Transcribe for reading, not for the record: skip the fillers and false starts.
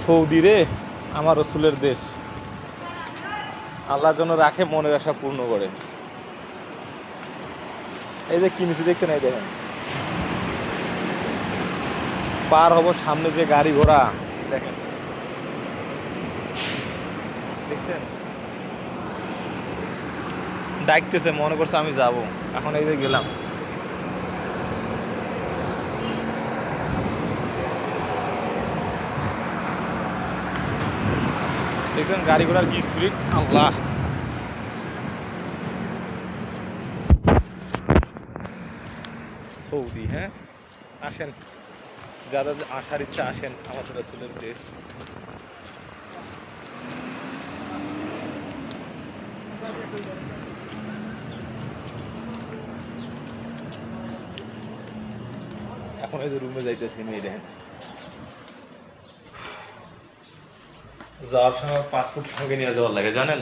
Saudi রে আমার রসুলের দেশ। আল্লাহ যেন রাখে, মনের আশা পূর্ণ করে। এই যে কিনেছি দেখছেন, এই দেখেন পার হব, সামনে যে গাড়ি ঘোড়া দেখেন, দেখছেন ডাকতেছে, মনে করছে আমি যাব। এখন এই যে গেলাম, দেখছেন গাড়ি ঘোড়ার কি স্পিড, আল্লাহ। সৌদি, হ্যাঁ আসেন, যারা আসার ইচ্ছা আসেন আমাদের রাসূলের দেশ। এখন এই যে রুমে যাইতেছি, মেয়ে দেখেন যাওয়ার সময় পাসপোর্ট সঙ্গে নিয়ে যাওয়ার লাগে জানেন।